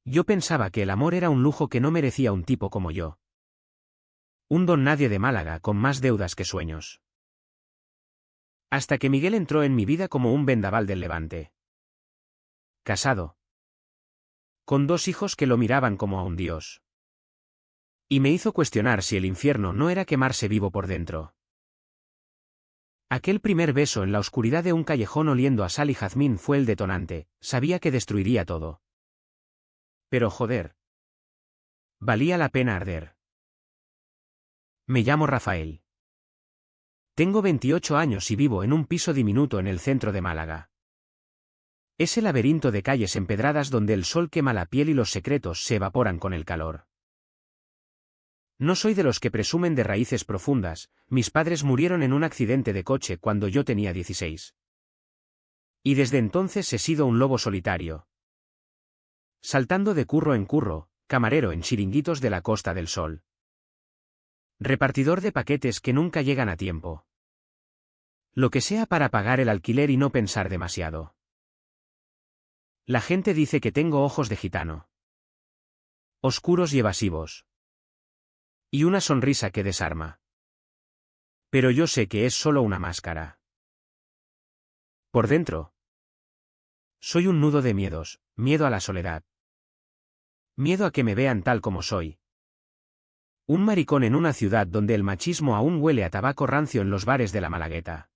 Yo pensaba que el amor era un lujo que no merecía un tipo como yo. Un don nadie de Málaga con más deudas que sueños. Hasta que Miguel entró en mi vida como un vendaval del Levante. Casado. Con 2 hijos que lo miraban como a un dios. Y me hizo cuestionar si el infierno no era quemarse vivo por dentro. Aquel primer beso en la oscuridad de un callejón oliendo a sal y jazmín fue el detonante, sabía que destruiría todo. Pero joder. Valía la pena arder. Me llamo Rafael. Tengo 28 años y vivo en un piso diminuto en el centro de Málaga. Ese laberinto de calles empedradas donde el sol quema la piel y los secretos se evaporan con el calor. No soy de los que presumen de raíces profundas, mis padres murieron en un accidente de coche cuando yo tenía 16. Y desde entonces he sido un lobo solitario. Saltando de curro en curro, camarero en chiringuitos de la Costa del Sol. Repartidor de paquetes que nunca llegan a tiempo. Lo que sea para pagar el alquiler y no pensar demasiado. La gente dice que tengo ojos de gitano. Oscuros y evasivos. Y una sonrisa que desarma. Pero yo sé que es solo una máscara. Por dentro. Soy un nudo de miedos, miedo a la soledad. Miedo a que me vean tal como soy. Un maricón en una ciudad donde el machismo aún huele a tabaco rancio en los bares de la Malagueta.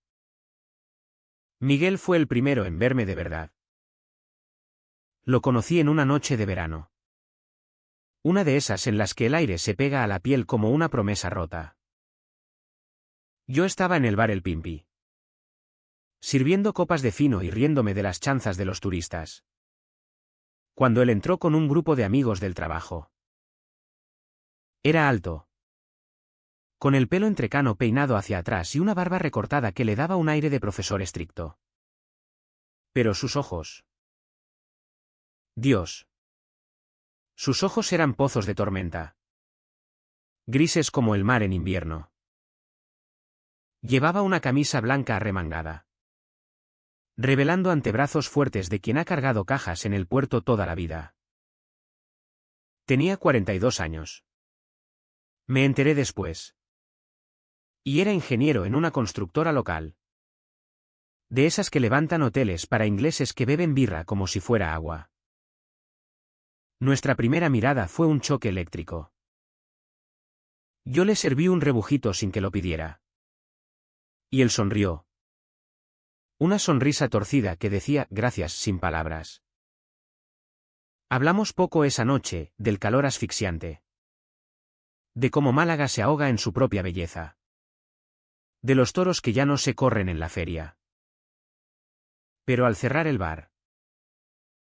Miguel fue el primero en verme de verdad. Lo conocí en una noche de verano. Una de esas en las que el aire se pega a la piel como una promesa rota. Yo estaba en el bar El Pimpi. Sirviendo copas de fino y riéndome de las chanzas de los turistas. Cuando él entró con un grupo de amigos del trabajo. Era alto. Con el pelo entrecano peinado hacia atrás y una barba recortada que le daba un aire de profesor estricto. Pero sus ojos. Dios. Sus ojos eran pozos de tormenta. Grises como el mar en invierno. Llevaba una camisa blanca arremangada. Revelando antebrazos fuertes de quien ha cargado cajas en el puerto toda la vida. Tenía 42 años. Me enteré después. Y era ingeniero en una constructora local. De esas que levantan hoteles para ingleses que beben birra como si fuera agua. Nuestra primera mirada fue un choque eléctrico. Yo le serví un rebujito sin que lo pidiera. Y él sonrió. Una sonrisa torcida que decía gracias sin palabras. Hablamos poco esa noche, del calor asfixiante. De cómo Málaga se ahoga en su propia belleza. De los toros que ya no se corren en la feria. Pero al cerrar el bar.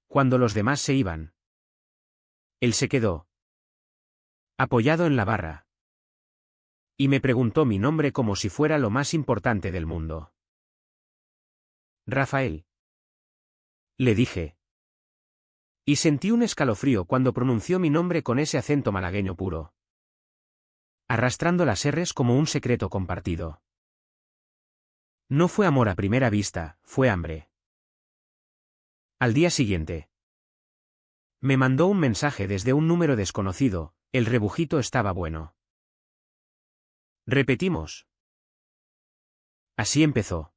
Cuando los demás se iban. Él se quedó. Apoyado en la barra. Y me preguntó mi nombre como si fuera lo más importante del mundo. Rafael. Le dije. Y sentí un escalofrío cuando pronunció mi nombre con ese acento malagueño puro. Arrastrando las R's como un secreto compartido. No fue amor a primera vista, fue hambre. Al día siguiente. Me mandó un mensaje desde un número desconocido, el rebujito estaba bueno. Repetimos. Así empezó.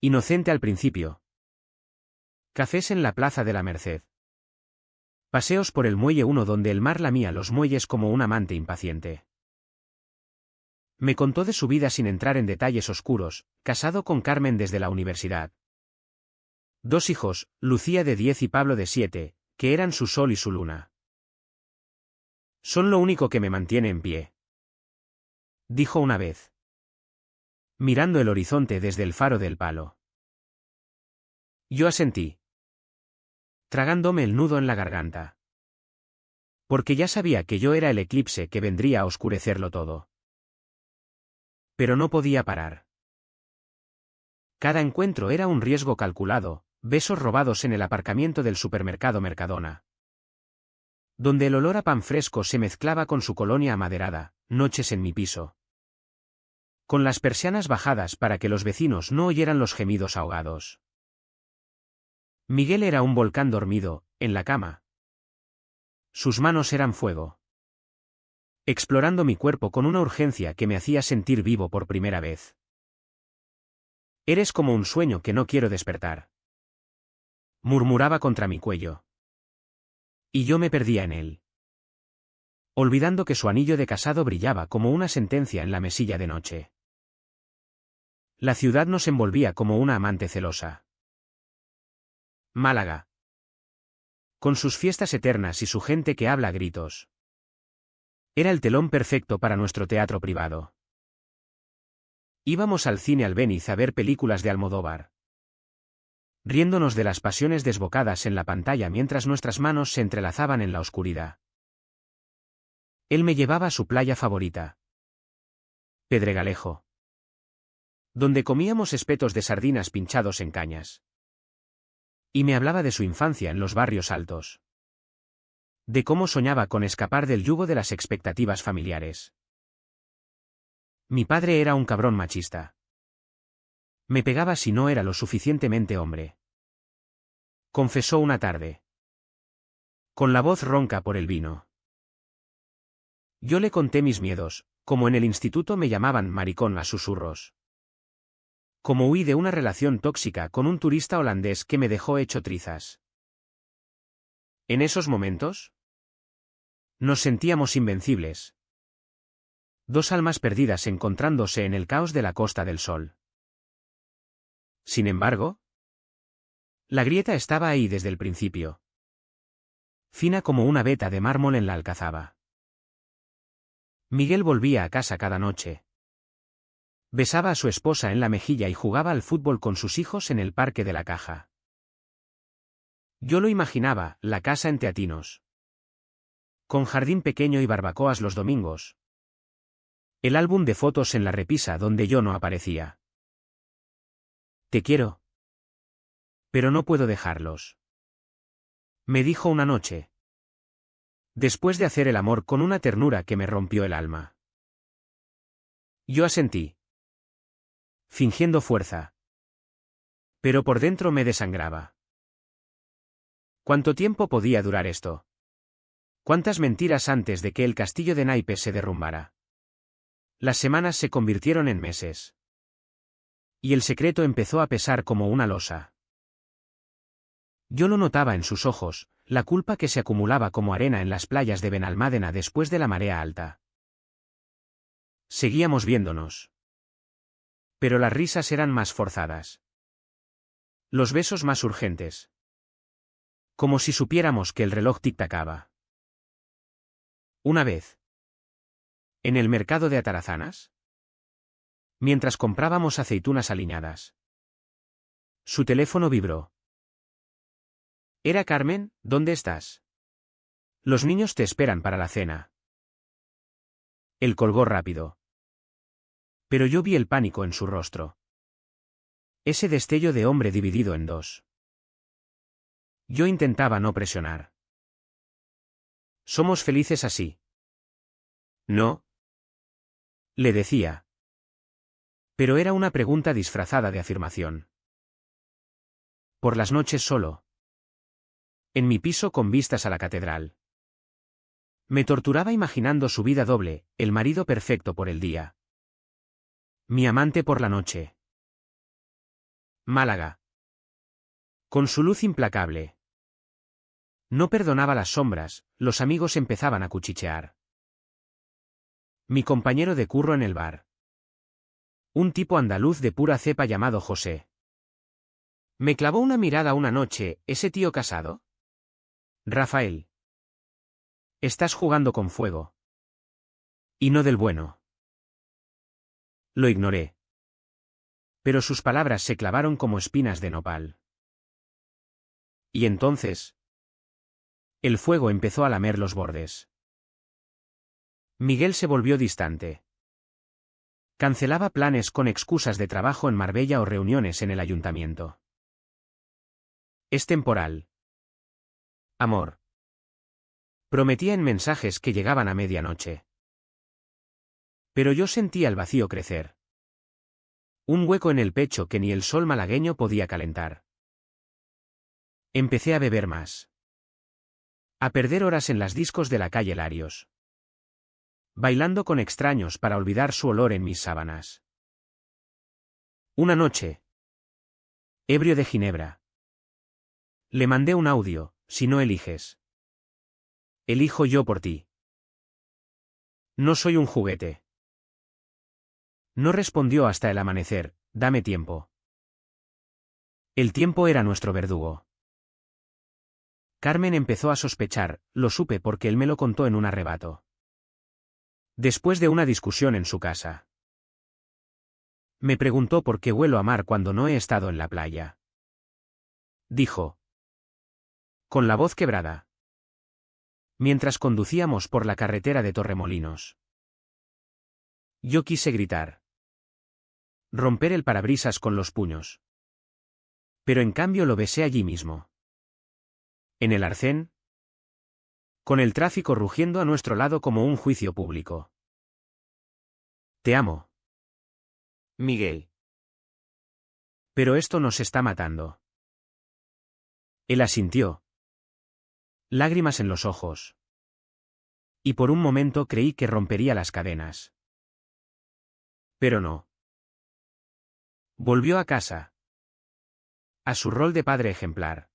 Inocente al principio. Cafés en la Plaza de la Merced. Paseos por el Muelle 1 donde el mar lamía los muelles como un amante impaciente. Me contó de su vida sin entrar en detalles oscuros, casado con Carmen desde la universidad. 2 hijos, Lucía de 10 y Pablo de 7, que eran su sol y su luna. Son lo único que me mantiene en pie. Dijo una vez. Mirando el horizonte desde el faro del Palo. Yo asentí. Tragándome el nudo en la garganta. Porque ya sabía que yo era el eclipse que vendría a oscurecerlo todo. Pero no podía parar. Cada encuentro era un riesgo calculado, besos robados en el aparcamiento del supermercado Mercadona. Donde el olor a pan fresco se mezclaba con su colonia amaderada, noches en mi piso. Con las persianas bajadas para que los vecinos no oyeran los gemidos ahogados. Miguel era un volcán dormido, en la cama. Sus manos eran fuego, explorando mi cuerpo con una urgencia que me hacía sentir vivo por primera vez. Eres como un sueño que no quiero despertar, murmuraba contra mi cuello. Y yo me perdía en él, olvidando que su anillo de casado brillaba como una sentencia en la mesilla de noche. La ciudad nos envolvía como una amante celosa. Málaga, con sus fiestas eternas y su gente que habla a gritos, era el telón perfecto para nuestro teatro privado. Íbamos al cine Albéniz a ver películas de Almodóvar, riéndonos de las pasiones desbocadas en la pantalla mientras nuestras manos se entrelazaban en la oscuridad. Él me llevaba a su playa favorita, Pedregalejo, donde comíamos espetos de sardinas pinchados en cañas. Y me hablaba de su infancia en los barrios altos, de cómo soñaba con escapar del yugo de las expectativas familiares. Mi padre era un cabrón machista. Me pegaba si no era lo suficientemente hombre, confesó una tarde, con la voz ronca por el vino. Yo le conté mis miedos, como en el instituto me llamaban maricón a susurros. Como huí de una relación tóxica con un turista holandés que me dejó hecho trizas. En esos momentos, nos sentíamos invencibles. Dos almas perdidas encontrándose en el caos de la Costa del Sol. Sin embargo, la grieta estaba ahí desde el principio, fina como una veta de mármol en la alcazaba. Miguel volvía a casa cada noche. Besaba a su esposa en la mejilla y jugaba al fútbol con sus hijos en el Parque de la Caja. Yo lo imaginaba, la casa en Teatinos, con jardín pequeño y barbacoas los domingos. El álbum de fotos en la repisa donde yo no aparecía. Te quiero, pero no puedo dejarlos, me dijo una noche, después de hacer el amor con una ternura que me rompió el alma. Yo asentí, fingiendo fuerza, pero por dentro me desangraba. ¿Cuánto tiempo podía durar esto? ¿Cuántas mentiras antes de que el castillo de naipes se derrumbara? Las semanas se convirtieron en meses. Y el secreto empezó a pesar como una losa. Yo lo notaba en sus ojos, la culpa que se acumulaba como arena en las playas de Benalmádena después de la marea alta. Seguíamos viéndonos. Pero las risas eran más forzadas. Los besos más urgentes. Como si supiéramos que el reloj tic-tacaba. Una vez, en el mercado de Atarazanas, mientras comprábamos aceitunas aliñadas, su teléfono vibró. ¿Era Carmen? ¿Dónde estás? Los niños te esperan para la cena. Él colgó rápido. Pero yo vi el pánico en su rostro. Ese destello de hombre dividido en dos. Yo intentaba no presionar. Somos felices así. ¿No? Le decía. Pero era una pregunta disfrazada de afirmación. Por las noches solo. En mi piso con vistas a la catedral. Me torturaba imaginando su vida doble, el marido perfecto por el día. Mi amante por la noche. Málaga. Con su luz implacable. No perdonaba las sombras, los amigos empezaban a cuchichear. Mi compañero de curro en el bar. Un tipo andaluz de pura cepa llamado José. Me clavó una mirada una noche, ¿ese tío casado? Rafael. Estás jugando con fuego. Y no del bueno. Lo ignoré. Pero sus palabras se clavaron como espinas de nopal. Y entonces, el fuego empezó a lamer los bordes. Miguel se volvió distante. Cancelaba planes con excusas de trabajo en Marbella o reuniones en el ayuntamiento. Es temporal. Amor. Prometía en mensajes que llegaban a medianoche. Pero yo sentía el vacío crecer. Un hueco en el pecho que ni el sol malagueño podía calentar. Empecé a beber más. A perder horas en las discos de la calle Larios. Bailando con extraños para olvidar su olor en mis sábanas. Una noche. Ebrio de ginebra. Le mandé un audio: si no eliges. Elijo yo por ti. No soy un juguete. No respondió hasta el amanecer: dame tiempo. El tiempo era nuestro verdugo. Carmen empezó a sospechar, lo supe porque él me lo contó en un arrebato. Después de una discusión en su casa. Me preguntó por qué huelo a mar cuando no he estado en la playa. Dijo. Con la voz quebrada. Mientras conducíamos por la carretera de Torremolinos. Yo quise gritar. Romper el parabrisas con los puños. Pero en cambio lo besé allí mismo. En el arcén. Con el tráfico rugiendo a nuestro lado como un juicio público. Te amo. Miguel. Pero esto nos está matando. Él asintió. Lágrimas en los ojos. Y por un momento creí que rompería las cadenas. Pero no. Volvió a casa. A su rol de padre ejemplar.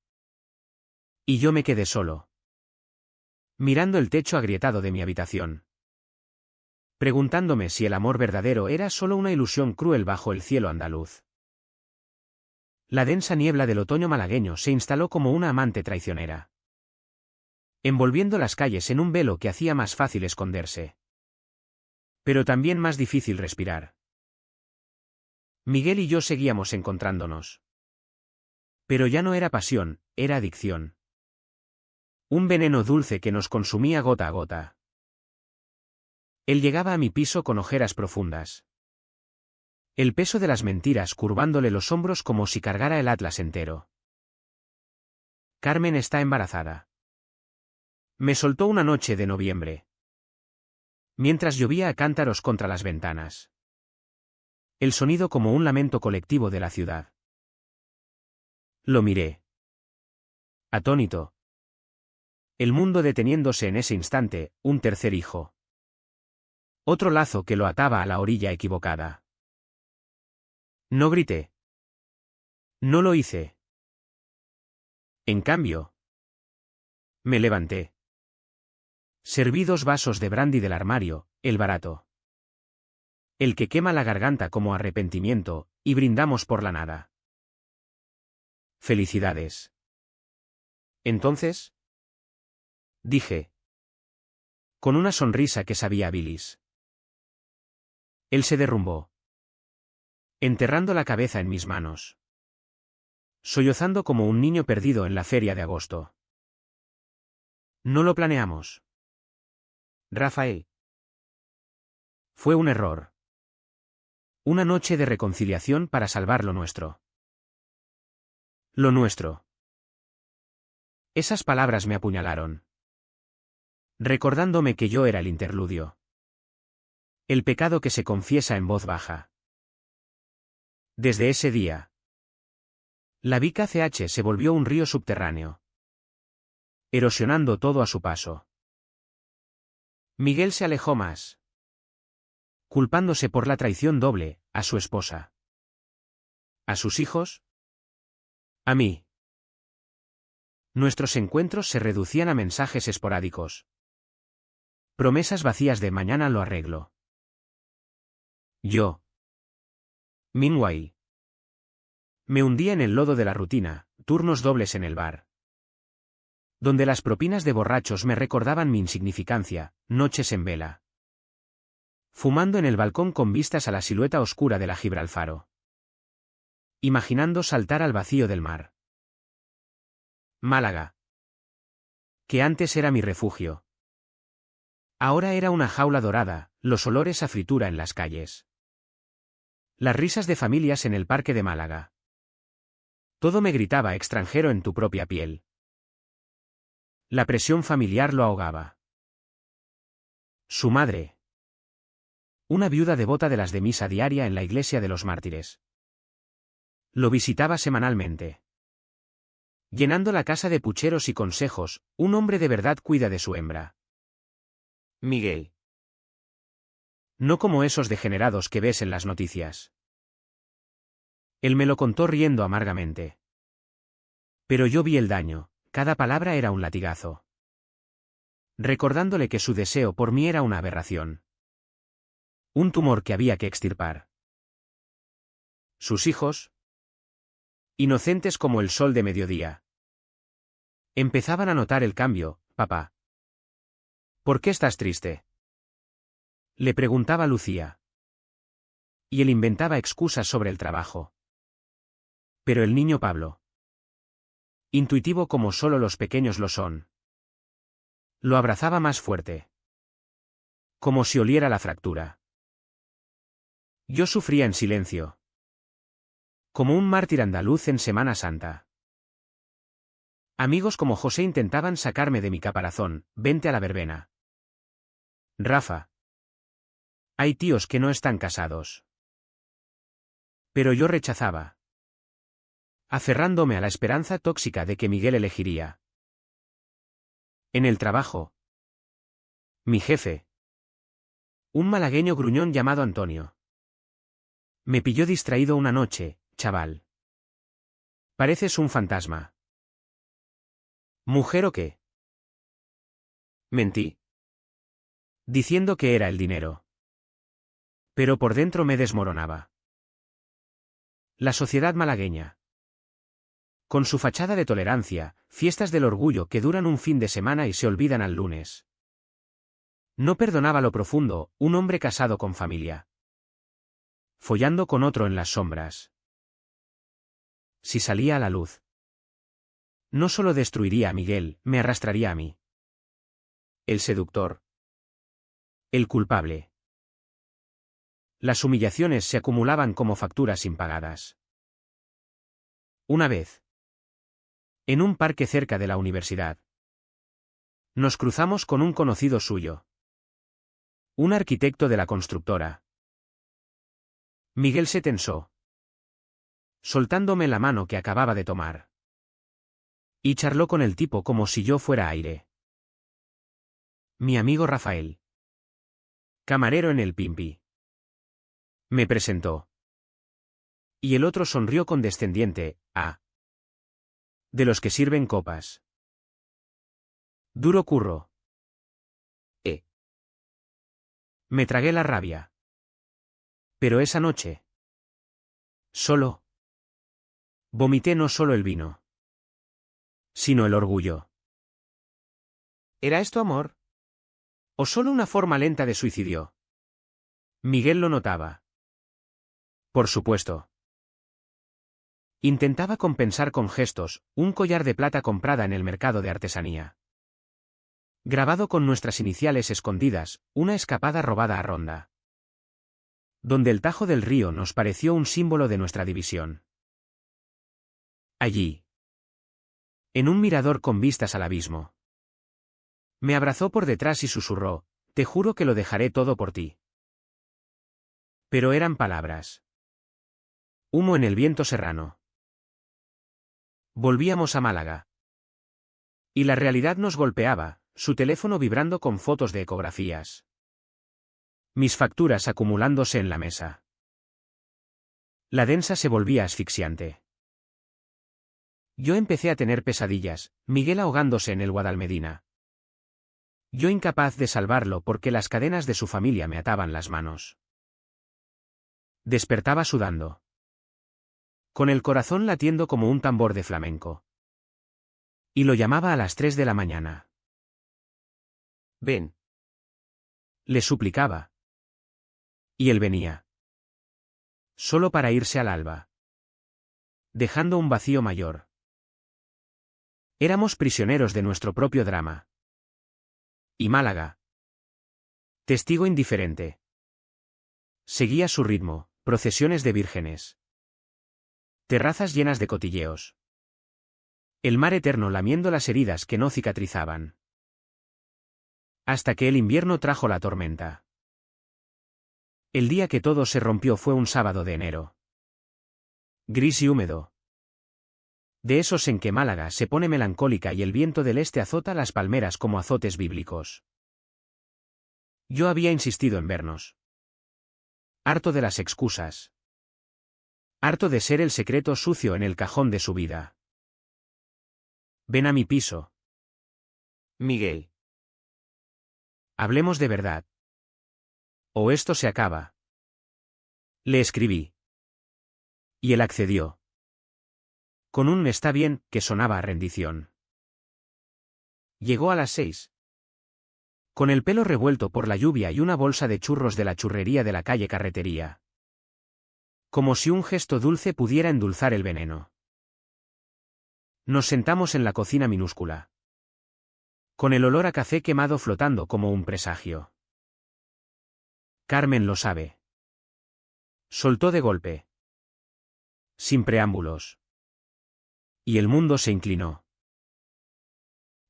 Y yo me quedé solo. Mirando el techo agrietado de mi habitación. Preguntándome si el amor verdadero era solo una ilusión cruel bajo el cielo andaluz. La densa niebla del otoño malagueño se instaló como una amante traicionera. Envolviendo las calles en un velo que hacía más fácil esconderse. Pero también más difícil respirar. Miguel y yo seguíamos encontrándonos. Pero ya no era pasión, era adicción. Un veneno dulce que nos consumía gota a gota. Él llegaba a mi piso con ojeras profundas. El peso de las mentiras curvándole los hombros como si cargara el Atlas entero. Carmen está embarazada. Me soltó una noche de noviembre. Mientras llovía a cántaros contra las ventanas. El sonido como un lamento colectivo de la ciudad. Lo miré. Atónito. El mundo deteniéndose en ese instante, un tercer hijo. Otro lazo que lo ataba a la orilla equivocada. No grité. No lo hice. En cambio. Me levanté. Serví 2 vasos de brandy del armario, el barato. El que quema la garganta como arrepentimiento, y brindamos por la nada. Felicidades. Entonces. Dije. Con una sonrisa que sabía a bilis. Él se derrumbó. Enterrando la cabeza en mis manos. Sollozando como un niño perdido en la feria de agosto. No lo planeamos. Rafael. Fue un error. Una noche de reconciliación para salvar lo nuestro. Lo nuestro. Esas palabras me apuñalaron. Recordándome que yo era el interludio. El pecado que se confiesa en voz baja. Desde ese día. La Vica CH se volvió un río subterráneo. Erosionando todo a su paso. Miguel se alejó más. Culpándose por la traición doble, a su esposa. ¿A sus hijos? A mí. Nuestros encuentros se reducían a mensajes esporádicos. Promesas vacías de mañana lo arreglo. Yo. Meanwhile. Me hundía en el lodo de la rutina, turnos dobles en el bar. Donde las propinas de borrachos me recordaban mi insignificancia, noches en vela. Fumando en el balcón con vistas a la silueta oscura de la Gibralfaro. Imaginando saltar al vacío del mar. Málaga. Que antes era mi refugio. Ahora era una jaula dorada, los olores a fritura en las calles. Las risas de familias en el parque de Málaga. Todo me gritaba extranjero en tu propia piel. La presión familiar lo ahogaba. Su madre. Una viuda devota de las de misa diaria en la iglesia de los mártires. Lo visitaba semanalmente. Llenando la casa de pucheros y consejos, un hombre de verdad cuida de su hembra. Miguel. No como esos degenerados que ves en las noticias. Él me lo contó riendo amargamente. Pero yo vi el daño, cada palabra era un latigazo. Recordándole que su deseo por mí era una aberración. Un tumor que había que extirpar. Sus hijos, inocentes como el sol de mediodía, empezaban a notar el cambio. Papá. ¿Por qué estás triste? Le preguntaba Lucía. Y él inventaba excusas sobre el trabajo. Pero el niño Pablo, intuitivo como solo los pequeños lo son, lo abrazaba más fuerte. Como si oliera la fractura. Yo sufría en silencio. Como un mártir andaluz en Semana Santa. Amigos como José intentaban sacarme de mi caparazón. Vente a la verbena. Rafa. Hay tíos que no están casados. Pero yo rechazaba. Aferrándome a la esperanza tóxica de que Miguel elegiría. En el trabajo. Mi jefe. Un malagueño gruñón llamado Antonio. Me pilló distraído una noche, chaval. Pareces un fantasma. ¿Mujer o qué? Mentí. Diciendo que era el dinero. Pero por dentro me desmoronaba. La sociedad malagueña. Con su fachada de tolerancia, fiestas del orgullo que duran un fin de semana y se olvidan al lunes. No perdonaba lo profundo, un hombre casado con familia. Follando con otro en las sombras. Si salía a la luz. No solo destruiría a Miguel, me arrastraría a mí. El seductor. El culpable. Las humillaciones se acumulaban como facturas impagadas. Una vez. En un parque cerca de la universidad. Nos cruzamos con un conocido suyo. Un arquitecto de la constructora. Miguel se tensó. Soltándome la mano que acababa de tomar. Y charló con el tipo como si yo fuera aire. Mi amigo Rafael. Camarero en el Pimpi. Me presentó. Y el otro sonrió condescendiente. De los que sirven copas. Duro curro. Me tragué la rabia. Pero esa noche. Solo. Vomité no solo el vino. Sino el orgullo. ¿Era esto amor? ¿O solo una forma lenta de suicidio? Miguel lo notaba. Por supuesto. Intentaba compensar con gestos, un collar de plata comprada en el mercado de artesanía. Grabado con nuestras iniciales escondidas, una escapada robada a Ronda. Donde el Tajo del Río nos pareció un símbolo de nuestra división. Allí. En un mirador con vistas al abismo. Me abrazó por detrás y susurró, te juro que lo dejaré todo por ti. Pero eran palabras. Humo en el viento serrano. Volvíamos a Málaga. Y la realidad nos golpeaba, su teléfono vibrando con fotos de ecografías. Mis facturas acumulándose en la mesa. La densa se volvía asfixiante. Yo empecé a tener pesadillas, Miguel ahogándose en el Guadalmedina. Yo incapaz de salvarlo porque las cadenas de su familia me ataban las manos. Despertaba sudando. Con el corazón latiendo como un tambor de flamenco. Y lo llamaba a las 3 de la mañana. Ven. Le suplicaba. Y él venía. Solo para irse al alba. Dejando un vacío mayor. Éramos prisioneros de nuestro propio drama. Y Málaga. Testigo indiferente. Seguía su ritmo, procesiones de vírgenes. Terrazas llenas de cotilleos. El mar eterno lamiendo las heridas que no cicatrizaban. Hasta que el invierno trajo la tormenta. El día que todo se rompió fue un sábado de enero. Gris y húmedo. De esos en que Málaga se pone melancólica y el viento del este azota las palmeras como azotes bíblicos. Yo había insistido en vernos. Harto de las excusas. Harto de ser el secreto sucio en el cajón de su vida. Ven a mi piso. Miguel. Hablemos de verdad. O esto se acaba. Le escribí. Y él accedió. Con un está bien, que sonaba a rendición. Llegó a las 6. Con el pelo revuelto por la lluvia y una bolsa de churros de la churrería de la calle Carretería. Como si un gesto dulce pudiera endulzar el veneno. Nos sentamos en la cocina minúscula. Con el olor a café quemado flotando como un presagio. Carmen lo sabe. Soltó de golpe. Sin preámbulos. Y el mundo se inclinó.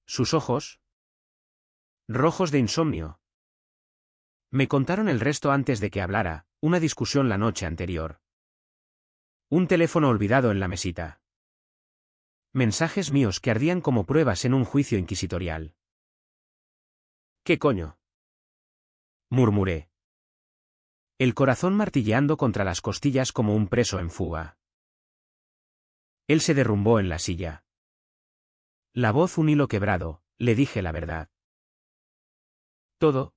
Sus ojos, rojos de insomnio. Me contaron el resto antes de que hablara, una discusión la noche anterior. Un teléfono olvidado en la mesita. Mensajes míos que ardían como pruebas en un juicio inquisitorial. ¿Qué coño?, murmuré. El corazón martilleando contra las costillas como un preso en fuga. Él se derrumbó en la silla. La voz un hilo quebrado, le dije la verdad. Todo.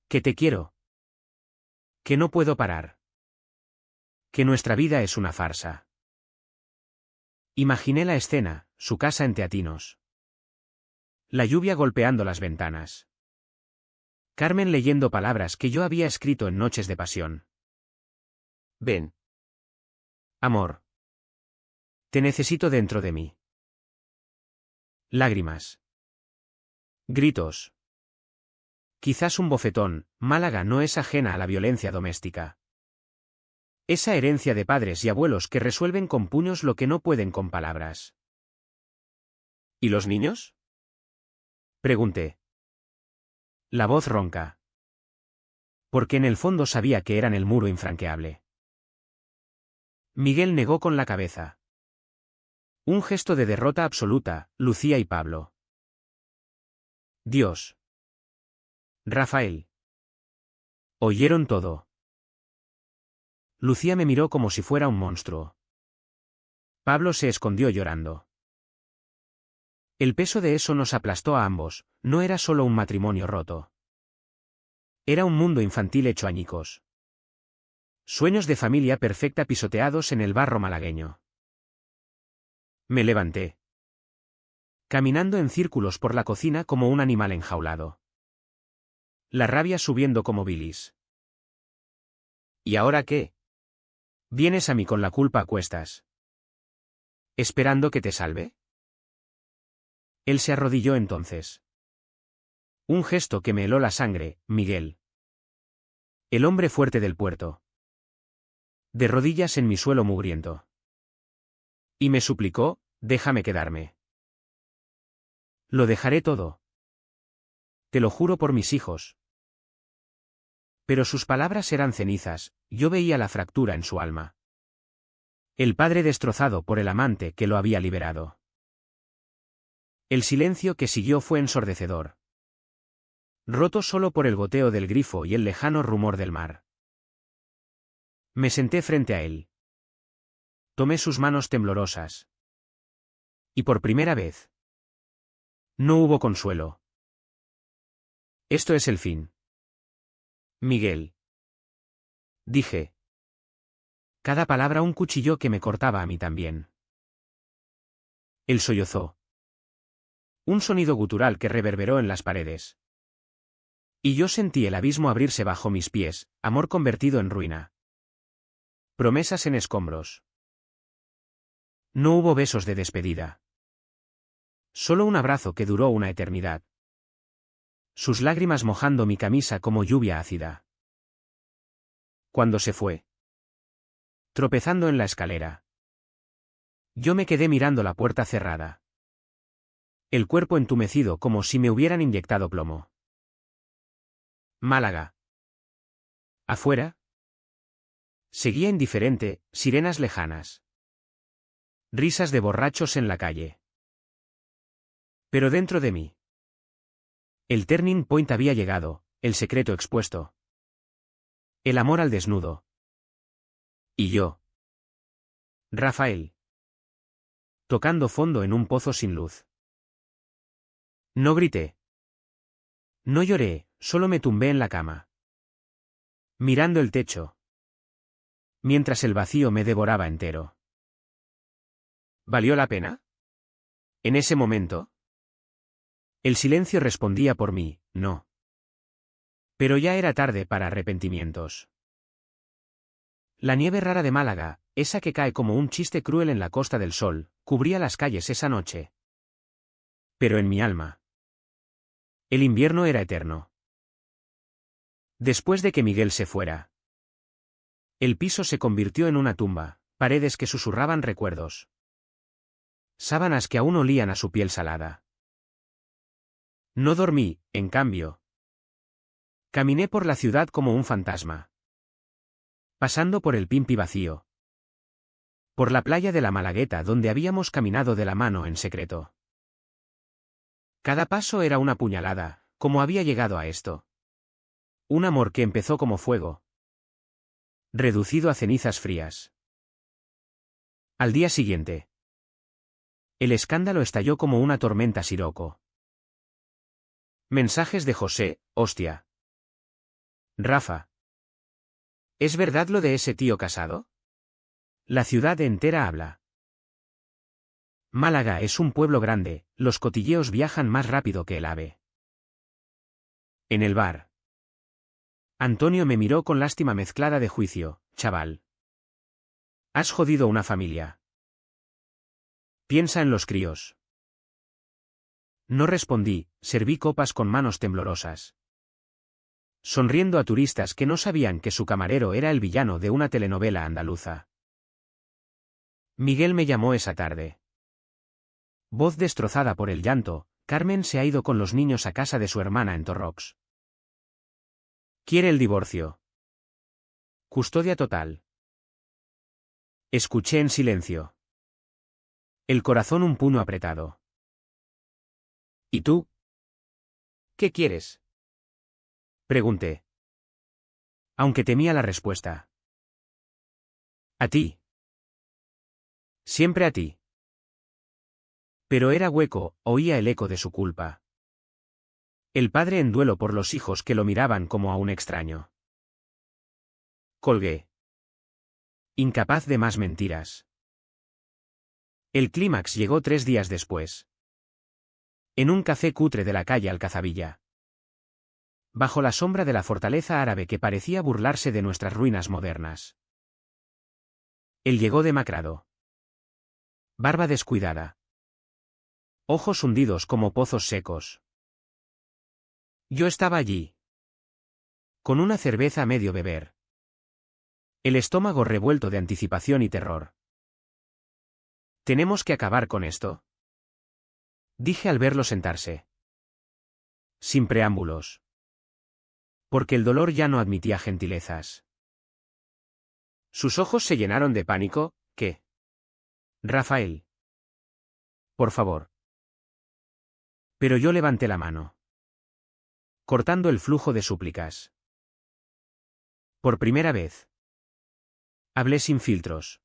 Que te quiero. Que no puedo parar. Que nuestra vida es una farsa. Imaginé la escena, su casa en Teatinos. La lluvia golpeando las ventanas. Carmen leyendo palabras que yo había escrito en noches de pasión. Ven. Amor. Te necesito dentro de mí. Lágrimas. Gritos. Quizás un bofetón. Málaga no es ajena a la violencia doméstica. Esa herencia de padres y abuelos que resuelven con puños lo que no pueden con palabras. ¿Y los niños?, pregunté. La voz ronca. Porque en el fondo sabía que eran el muro infranqueable. Miguel negó con la cabeza. Un gesto de derrota absoluta, Lucía y Pablo. Dios. Rafael. Oyeron todo. Lucía me miró como si fuera un monstruo. Pablo se escondió llorando. El peso de eso nos aplastó a ambos, no era solo un matrimonio roto. Era un mundo infantil hecho añicos. Sueños de familia perfecta pisoteados en el barro malagueño. Me levanté. Caminando en círculos por la cocina como un animal enjaulado. La rabia subiendo como bilis. ¿Y ahora qué? ¿Vienes a mí con la culpa a cuestas? ¿Esperando que te salve? Él se arrodilló entonces. Un gesto que me heló la sangre, Miguel. El hombre fuerte del puerto. De rodillas en mi suelo mugriento. Y me suplicó, déjame quedarme. Lo dejaré todo. Te lo juro por mis hijos. Pero sus palabras eran cenizas, yo veía la fractura en su alma. El padre destrozado por el amante que lo había liberado. El silencio que siguió fue ensordecedor. Roto solo por el goteo del grifo y el lejano rumor del mar. Me senté frente a él. Tomé sus manos temblorosas. Y por primera vez. No hubo consuelo. Esto es el fin. Miguel. Dije. Cada palabra un cuchillo que me cortaba a mí también. Él sollozó. Un sonido gutural que reverberó en las paredes. Y yo sentí el abismo abrirse bajo mis pies, amor convertido en ruina. Promesas en escombros. No hubo besos de despedida. Solo un abrazo que duró una eternidad. Sus lágrimas mojando mi camisa como lluvia ácida. Cuando se fue. Tropezando en la escalera. Yo me quedé mirando la puerta cerrada. El cuerpo entumecido como si me hubieran inyectado plomo. Málaga. Afuera. Seguía indiferente, sirenas lejanas. Risas de borrachos en la calle. Pero dentro de mí. El turning point había llegado, el secreto expuesto. El amor al desnudo. Y yo. Rafael. Tocando fondo en un pozo sin luz. No grité. No lloré, solo me tumbé en la cama. Mirando el techo. Mientras el vacío me devoraba entero. ¿Valió la pena? En ese momento. El silencio respondía por mí, no. Pero ya era tarde para arrepentimientos. La nieve rara de Málaga, esa que cae como un chiste cruel en la Costa del Sol, cubría las calles esa noche. Pero en mi alma. El invierno era eterno. Después de que Miguel se fuera. El piso se convirtió en una tumba, paredes que susurraban recuerdos. Sábanas que aún olían a su piel salada. No dormí, en cambio. Caminé por la ciudad como un fantasma. Pasando por el Pimpi vacío. Por la playa de la Malagueta donde habíamos caminado de la mano en secreto. Cada paso era una puñalada, como había llegado a esto. Un amor que empezó como fuego. Reducido a cenizas frías. Al día siguiente. El escándalo estalló como una tormenta siroco. Mensajes de José, hostia. Rafa. ¿Es verdad lo de ese tío casado? La ciudad entera habla. Málaga es un pueblo grande, los cotilleos viajan más rápido que el ave. En el bar. Antonio me miró con lástima mezclada de juicio, chaval. Has jodido una familia. Piensa en los críos. No respondí, serví copas con manos temblorosas. Sonriendo a turistas que no sabían que su camarero era el villano de una telenovela andaluza. Miguel me llamó esa tarde. Voz destrozada por el llanto, Carmen se ha ido con los niños a casa de su hermana en Torrox. Quiere el divorcio. Custodia total. Escuché en silencio. El corazón un puño apretado. ¿Y tú? ¿Qué quieres? Pregunté. Aunque temía la respuesta. A ti. Siempre a ti. Pero era hueco, oía el eco de su culpa. El padre en duelo por los hijos que lo miraban como a un extraño. Colgué. Incapaz de más mentiras. El clímax llegó 3 días después. En un café cutre de la calle Alcazabilla. Bajo la sombra de la fortaleza árabe que parecía burlarse de nuestras ruinas modernas. Él llegó demacrado. Barba descuidada. Ojos hundidos como pozos secos. Yo estaba allí. Con una cerveza a medio beber. El estómago revuelto de anticipación y terror. ¿Tenemos que acabar con esto?, dije al verlo sentarse. Sin preámbulos. Porque el dolor ya no admitía gentilezas. Sus ojos se llenaron de pánico. ¿Qué? Rafael. Por favor. Pero yo levanté la mano. Cortando el flujo de súplicas. Por primera vez. Hablé sin filtros.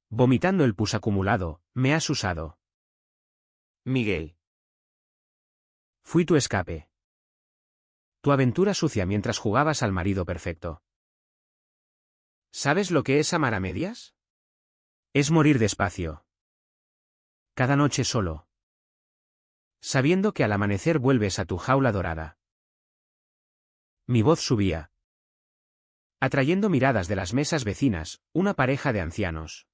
Vomitando el pus acumulado, me has usado. Miguel. Fui tu escape. Tu aventura sucia mientras jugabas al marido perfecto. ¿Sabes lo que es amar a medias? Es morir despacio. Cada noche solo. Sabiendo que al amanecer vuelves a tu jaula dorada. Mi voz subía. Atrayendo miradas de las mesas vecinas, una pareja de ancianos.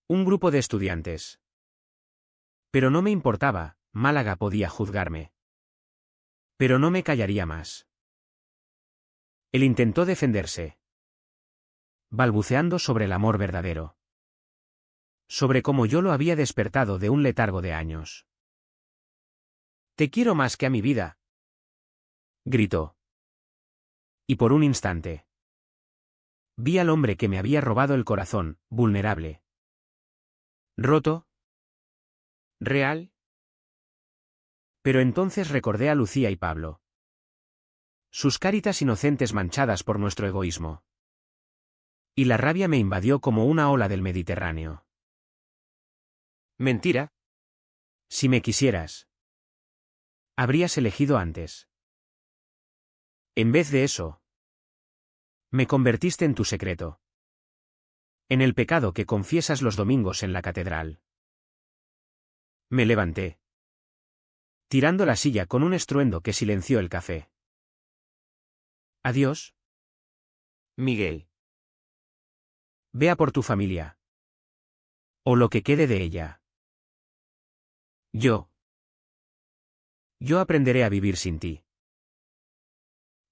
Un grupo de estudiantes. Pero no me importaba, Málaga podía juzgarme. Pero no me callaría más. Él intentó defenderse. Balbuceando sobre el amor verdadero. Sobre cómo yo lo había despertado de un letargo de años. Te quiero más que a mi vida. Gritó. Y por un instante. Vi al hombre que me había robado el corazón, vulnerable. ¿Roto? ¿Real? Pero entonces recordé a Lucía y Pablo. Sus caritas inocentes manchadas por nuestro egoísmo. Y la rabia me invadió como una ola del Mediterráneo. Mentira. Si me quisieras, habrías elegido antes. En vez de eso, me convertiste en tu secreto. En el pecado que confiesas los domingos en la catedral. Me levanté, tirando la silla con un estruendo que silenció el café. Adiós, Miguel. Vea por tu familia. O lo que quede de ella. Yo aprenderé a vivir sin ti.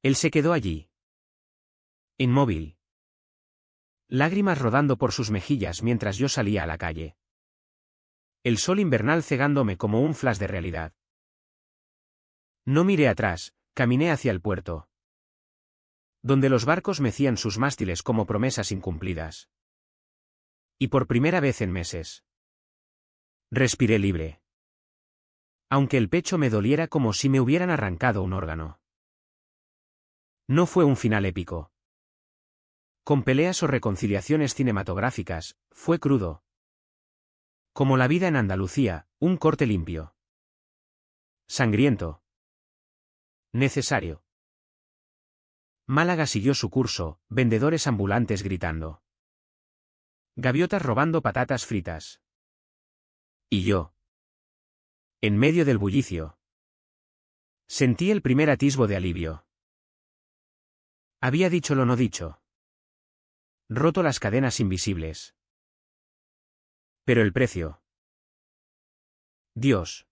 Él se quedó allí, inmóvil. Lágrimas rodando por sus mejillas mientras yo salía a la calle. El sol invernal cegándome como un flash de realidad. No miré atrás, caminé hacia el puerto, donde los barcos mecían sus mástiles como promesas incumplidas. Y por primera vez en meses, respiré libre. Aunque el pecho me doliera como si me hubieran arrancado un órgano. No fue un final épico. Con peleas o reconciliaciones cinematográficas, fue crudo. Como la vida en Andalucía, un corte limpio. Sangriento. Necesario. Málaga siguió su curso, vendedores ambulantes gritando. Gaviotas robando patatas fritas. Y yo, en medio del bullicio, sentí el primer atisbo de alivio. Había dicho lo no dicho. Roto las cadenas invisibles. Pero el precio. Dios.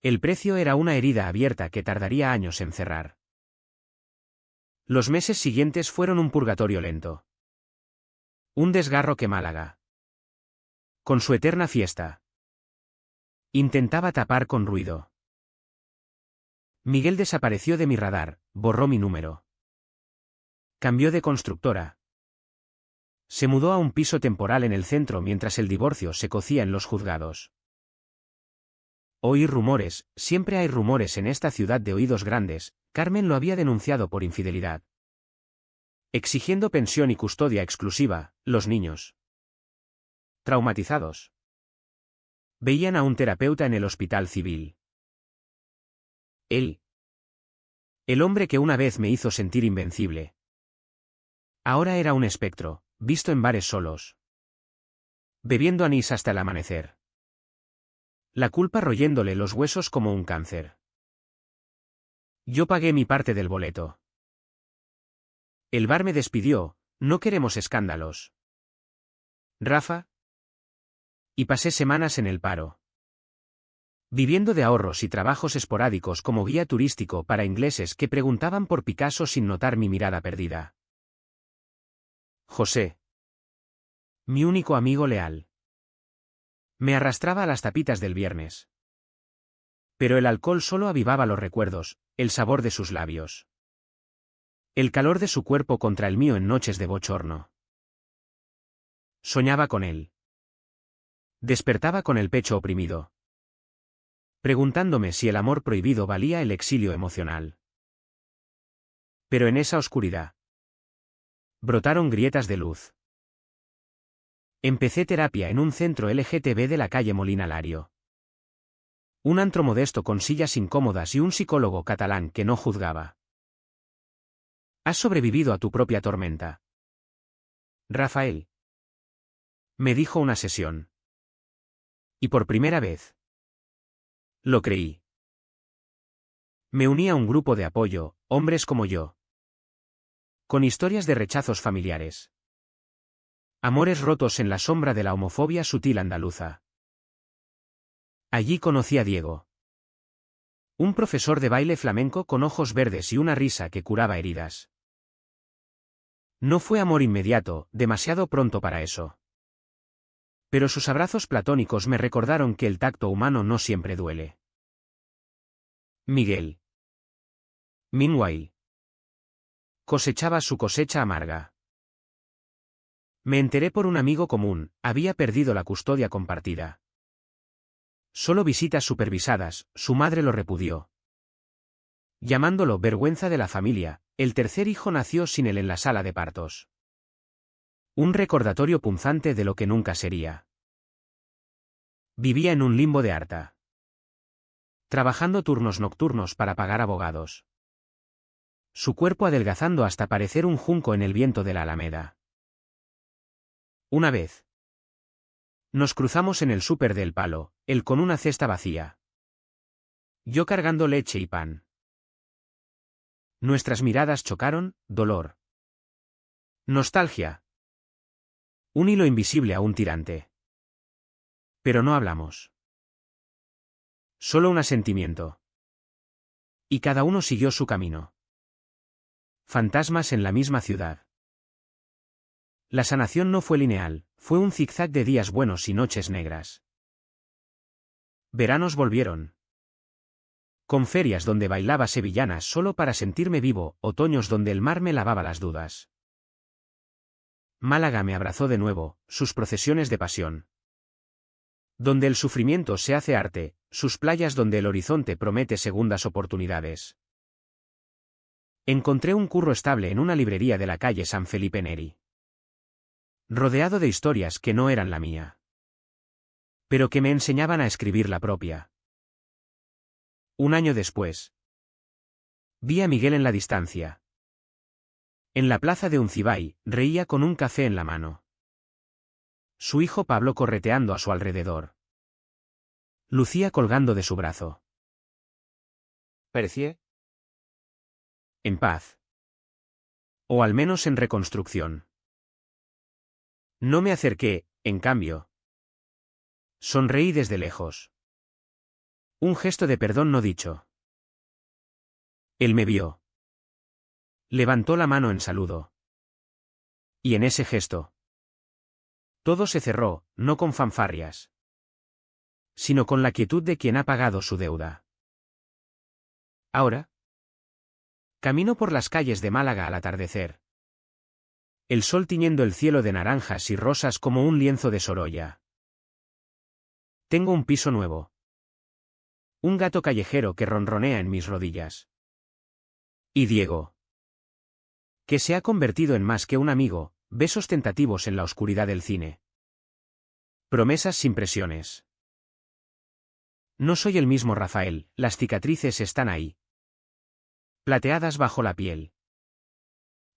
El precio era una herida abierta que tardaría años en cerrar. Los meses siguientes fueron un purgatorio lento. Un desgarro que Málaga, con su eterna fiesta, intentaba tapar con ruido. Miguel desapareció de mi radar, borró mi número. Cambió de constructora. Se mudó a un piso temporal en el centro mientras el divorcio se cocía en los juzgados. Oí rumores, siempre hay rumores en esta ciudad de oídos grandes. Carmen lo había denunciado por infidelidad. Exigiendo pensión y custodia exclusiva, los niños, traumatizados, veían a un terapeuta en el hospital civil. Él. El hombre que una vez me hizo sentir invencible. Ahora era un espectro, visto en bares solos. Bebiendo anís hasta el amanecer. La culpa royéndole los huesos como un cáncer. Yo pagué mi parte del boleto. El bar me despidió, no queremos escándalos. Rafa. Y pasé semanas en el paro. Viviendo de ahorros y trabajos esporádicos como guía turístico para ingleses que preguntaban por Picasso sin notar mi mirada perdida. José. Mi único amigo leal. Me arrastraba a las tapitas del viernes. Pero el alcohol solo avivaba los recuerdos, el sabor de sus labios. El calor de su cuerpo contra el mío en noches de bochorno. Soñaba con él. Despertaba con el pecho oprimido. Preguntándome si el amor prohibido valía el exilio emocional. Pero en esa oscuridad brotaron grietas de luz. Empecé terapia en un centro LGTB de la calle Molina Lario. Un antro modesto con sillas incómodas y un psicólogo catalán que no juzgaba. Has sobrevivido a tu propia tormenta, Rafael. Me dijo una sesión. Y por primera vez, lo creí. Me uní a un grupo de apoyo, hombres como yo. Con historias de rechazos familiares. Amores rotos en la sombra de la homofobia sutil andaluza. Allí conocí a Diego. Un profesor de baile flamenco con ojos verdes y una risa que curaba heridas. No fue amor inmediato, demasiado pronto para eso. Pero sus abrazos platónicos me recordaron que el tacto humano no siempre duele. Miguel. Meanwhile. Cosechaba su cosecha amarga. Me enteré por un amigo común, había perdido la custodia compartida. Solo visitas supervisadas, su madre lo repudió. Llamándolo vergüenza de la familia, el tercer hijo nació sin él en la sala de partos. Un recordatorio punzante de lo que nunca sería. Vivía en un limbo de harta. Trabajando turnos nocturnos para pagar abogados. Su cuerpo adelgazando hasta parecer un junco en el viento de la Alameda. Una vez. Nos cruzamos en el súper del Palo, él con una cesta vacía. Yo cargando leche y pan. Nuestras miradas chocaron, dolor. Nostalgia. Un hilo invisible a un tirante. Pero no hablamos. Solo un asentimiento. Y cada uno siguió su camino. Fantasmas en la misma ciudad. La sanación no fue lineal, fue un zigzag de días buenos y noches negras. Veranos volvieron. Con ferias donde bailaba sevillanas solo para sentirme vivo, otoños donde el mar me lavaba las dudas. Málaga me abrazó de nuevo, sus procesiones de pasión. Donde el sufrimiento se hace arte, sus playas donde el horizonte promete segundas oportunidades. Encontré un curro estable en una librería de la calle San Felipe Neri. Rodeado de historias que no eran la mía. Pero que me enseñaban a escribir la propia. Un año después. Vi a Miguel en la distancia. En la plaza de Uncibay, reía con un café en la mano. Su hijo Pablo correteando a su alrededor. Lucía colgando de su brazo. Parecía en paz. O al menos en reconstrucción. No me acerqué, en cambio. Sonreí desde lejos. Un gesto de perdón no dicho. Él me vio. Levantó la mano en saludo. Y en ese gesto. Todo se cerró, no con fanfarrias. Sino con la quietud de quien ha pagado su deuda. Ahora. Camino por las calles de Málaga al atardecer. El sol tiñendo el cielo de naranjas y rosas como un lienzo de Sorolla. Tengo un piso nuevo. Un gato callejero que ronronea en mis rodillas. Y Diego. Que se ha convertido en más que un amigo, besos tentativos en la oscuridad del cine. Promesas sin presiones. No soy el mismo Rafael, las cicatrices están ahí. Plateadas bajo la piel.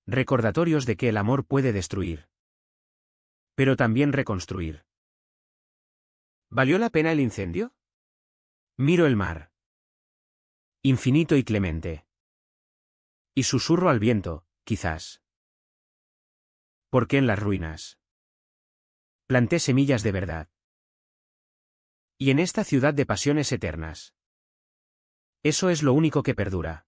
Recordatorios de que el amor puede destruir. Pero también reconstruir. ¿Valió la pena el incendio? Miro el mar. Infinito y clemente. Y susurro al viento, quizás. Porque en las ruinas planté semillas de verdad. Y en esta ciudad de pasiones eternas. Eso es lo único que perdura.